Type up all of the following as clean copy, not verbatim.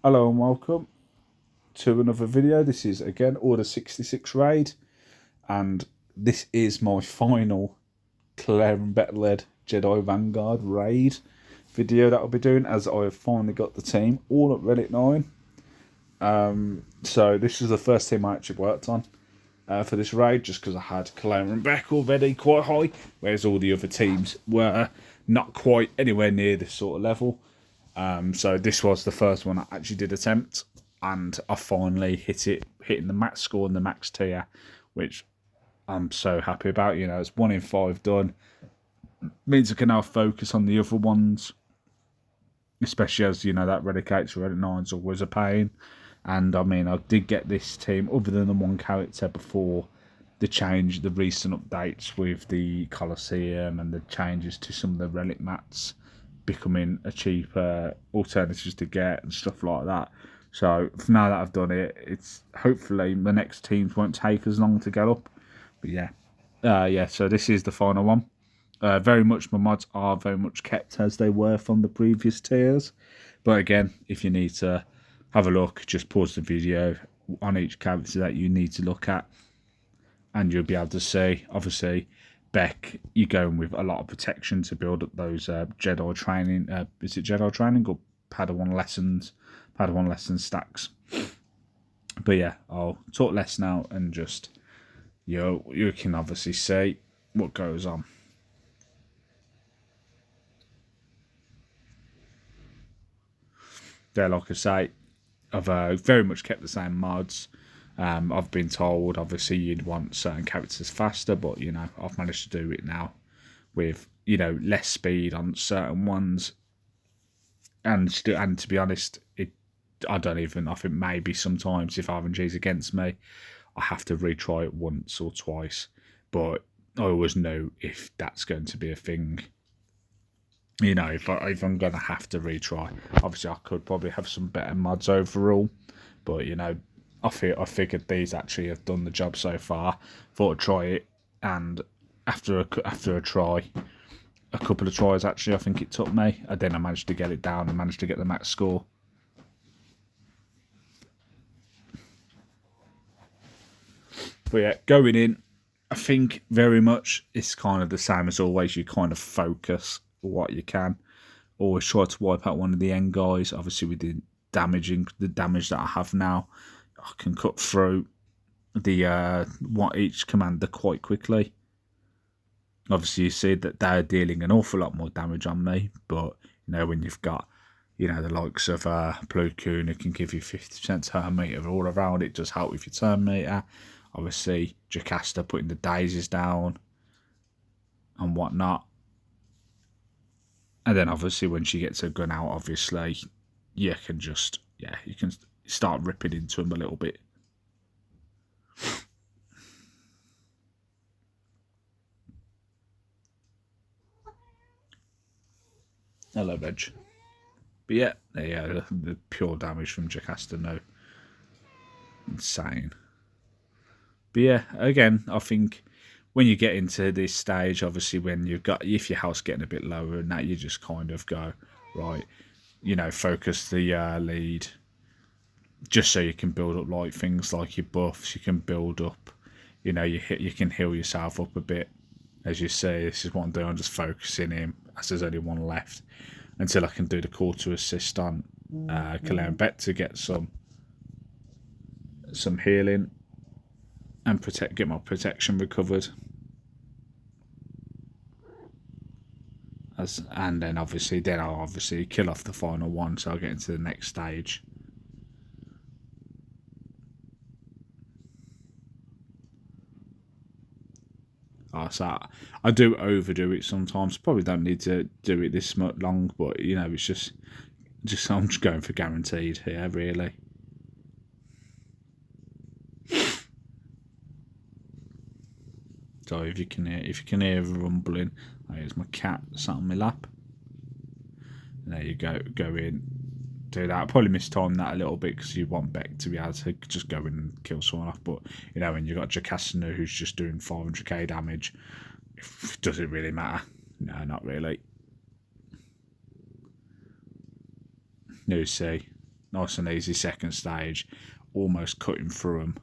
Hello and welcome to another video. This is again Order 66 raid, and this is my final Kelleran Beq led Jedi Vanguard raid video that I'll be doing, as I have finally got the team all at Relic 9. So this is the first team I actually worked on for this raid, just because I had Kelleran Beq already quite high, whereas all the other teams were not quite anywhere near this sort of level. So this was the first one I actually did attempt, and I finally hitting the max score and the max tier, which I'm so happy about. You know, it's 1 in 5 done. Means I can now focus on the other ones, especially as, you know, that Relic 8 to Relic 9 is always a pain. And I mean, I did get this team, other than the one character before the recent updates with the Colosseum and the changes to some of the Relic mats becoming a cheaper alternatives to get and stuff like that. So now that I've done it, it's hopefully the next teams won't take as long to get up. But yeah, so this is the final one. Very much my mods are very much kept as they were from the previous tiers. But again, if you need to have a look, just pause the video on each character that you need to look at, and you'll be able to see. Obviously, Beq, you're going with a lot of protection to build up those Jedi training. Is it Jedi training or Padawan lessons? Padawan lesson stacks. But yeah, I'll talk less now and just you can obviously see what goes on. There, like I say, I've very much kept the same mods. I've been told, obviously, you'd want certain characters faster, but, you know, I've managed to do it now with, you know, less speed on certain ones. And to be honest, I think maybe sometimes if RNG's against me, I have to retry it once or twice. But I always know if that's going to be a thing. You know, if I'm going to have to retry. Obviously, I could probably have some better mods overall, but, you know, I figured these actually have done the job so far. Thought I'd try it, and after a try, a couple of tries actually, I think it took me, and then I managed to get it down and managed to get the max score. But yeah, going in, I think very much it's kind of the same as always. You kind of focus what you can. Always try to wipe out one of the end guys. Obviously, with the damage that I have now, I can cut through the each commander quite quickly. Obviously, you see that they're dealing an awful lot more damage on me, but you know, when you've got, you know, the likes of Plo Koon, who can give you 50% turn meter all around, it does help with your turn meter. Obviously, Jocasta putting the daisies down and whatnot. And then obviously when she gets her gun out, obviously you can start ripping into him a little bit. Hello, Reg. But yeah, the pure damage from Jocasta, no. Insane. But yeah, again, I think when you get into this stage, obviously when if your health's getting a bit lower and that, you just kind of go, right, you know, focus the lead, just so you can build up like things like your buffs. You can build up, you know, you can heal yourself up a bit. As you see, this is what I'm doing. I'm just focusing him, as there's only one left, until I can do the call to assist on Kelleran Beq to get some healing and get my protection recovered. And then I'll obviously kill off the final one, so I'll get into the next stage. So I do overdo it sometimes. Probably don't need to do it this much long, but you know, it's just I'm just going for guaranteed here, really. So if you can hear rumbling, there's my cat sat on my lap. And there you go in, do that. I'll probably mistimed that a little bit because you want Beq to be able to just go in and kill someone off. But you know, when you've got Jocasta who's just doing 500k damage, does it really matter? No, not really. You see, nice and easy second stage, almost cutting through them.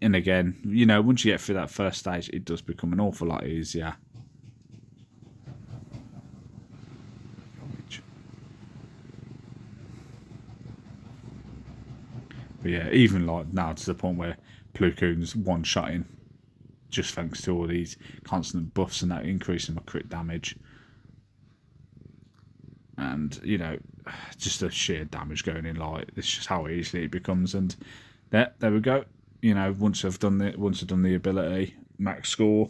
And again, you know, once you get through that first stage, it does become an awful lot easier. But yeah, even like now to the point where Plukoon's one-shotting just thanks to all these constant buffs and that increasing my crit damage. And, you know, just the sheer damage going in, like, it's just how easy it becomes. And there we go. You know, once I've done the ability, max score,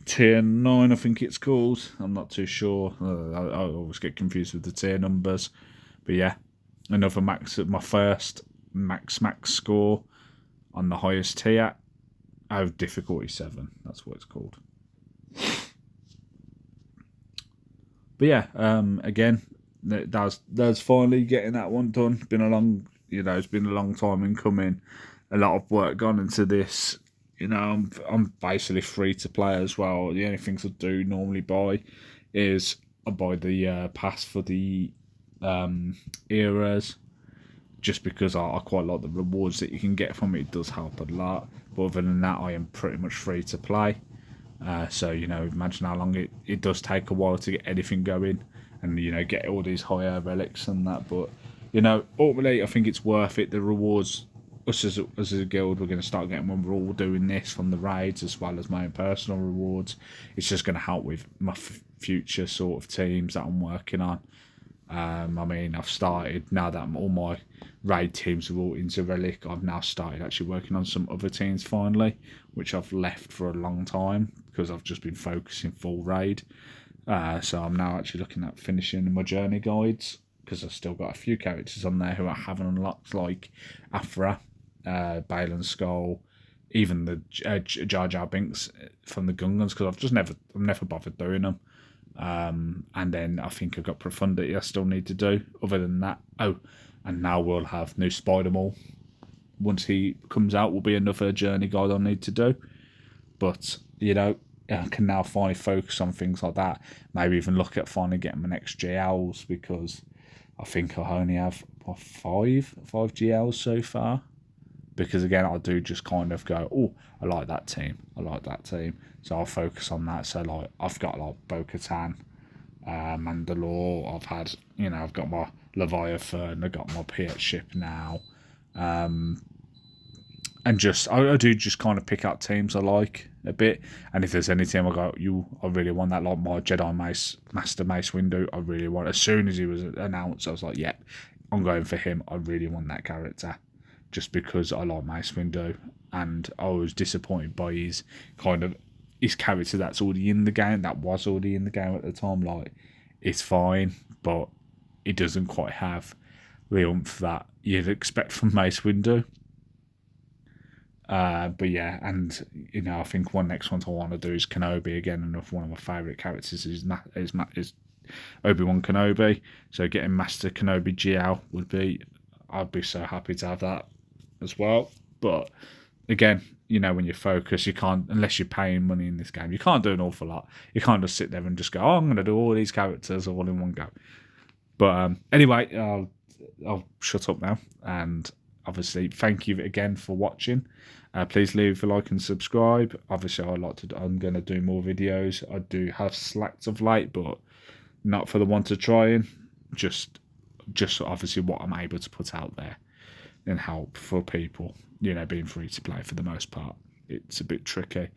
tier 9, I think it's called. I'm not too sure. I always get confused with the tier numbers. But yeah, another max at my first max score on the highest tier. Oh, difficulty 7. That's what it's called. But yeah, again, that's finally getting that one done. It's been a long time in coming. A lot of work gone into this. You know, I'm basically free to play as well. The only things I do normally buy is I buy the pass for the eras, just because I quite like the rewards that you can get from it. It does help a lot. But other than that, I am pretty much free to play. So, you know, imagine how long it does take a while to get anything going and, you know, get all these higher relics and that. But, you know, ultimately, I think it's worth it. The rewards, us as a guild, we're going to start getting when we're all doing this from the raids as well as my own personal rewards. It's just going to help with my future sort of teams that I'm working on. I mean, I've started, now that all my raid teams are all into Relic, I've now started actually working on some other teams finally, which I've left for a long time because I've just been focusing full raid. So I'm now actually looking at finishing my journey guides because I've still got a few characters on there who I haven't unlocked, like Afra, Balan Skull, even the Jar Jar Binks from the Gungans, because I've never bothered doing them. And then I think I've got Profundity I still need to do. Other than that, and now we'll have new Spider-Man. Once he comes out, will be another journey guide I need to do. But, you know, I can now finally focus on things like that. Maybe even look at finally getting my next GLs, because I think I only have five GLs so far. Because again, I do just kind of go, oh, I like that team. So I'll focus on that. So like, I've got like Bo-Katan, Mandalore. I've got my Leviathan. I've got my PX ship now. And just I do just kind of pick out teams I like a bit. And if there's any team I go, I really want that. Like my Jedi Master Mace Windu, I really want. As soon as he was announced, I was like, yep, I'm going for him. I really want that character. Just because I like Mace Windu, and I was disappointed by his character that's already in the game. That was already in the game at the time. Like, it's fine, but it doesn't quite have the oomph that you'd expect from Mace Windu. But yeah, and you know, I think next one I want to do is Kenobi again. Another one of my favourite characters is Obi-Wan Kenobi. So getting Master Kenobi GL I'd be so happy to have that as well. But again, you know, when you focus, you can't, unless you're paying money in this game, you can't do an awful lot. You can't just sit there and just go, oh, I'm going to do all these characters all in one go. But anyway, I'll shut up now. And obviously, thank you again for watching. Please leave a like and subscribe. Obviously, I'm going to do more videos. I do have slacked of late, but not for the want of trying. Just obviously what I'm able to put out there and help for people, you know, being free to play for the most part. It's a bit tricky.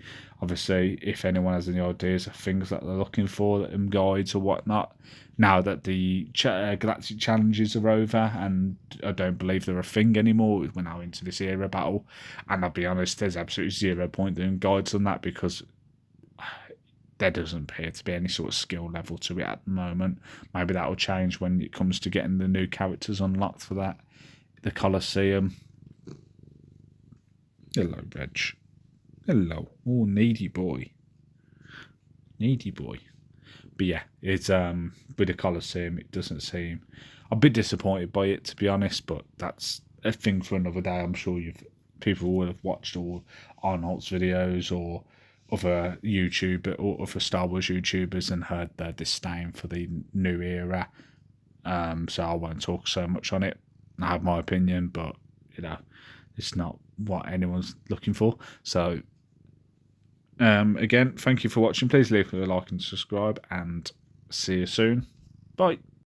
Obviously, if anyone has any ideas of things that they're looking for, guides or whatnot, now that the Galactic Challenges are over, and I don't believe they're a thing anymore, we're now into this era battle, and I'll be honest, there's absolutely 0 point doing guides on that, because there doesn't appear to be any sort of skill level to it at the moment. Maybe that will change when it comes to getting the new characters unlocked for that. The Colosseum. Hello, Reg. Hello. Oh, needy boy. But yeah, it's with the Colosseum, it doesn't seem. I'm a bit disappointed by it, to be honest, but that's a thing for another day. I'm sure people will have watched all Arnold's videos or other YouTuber or other Star Wars YouTubers and heard their disdain for the new era. So I won't talk so much on it. I have my opinion, but it's not what anyone's looking for. So again, thank you for watching. Please leave a like and subscribe, and see you soon. Bye.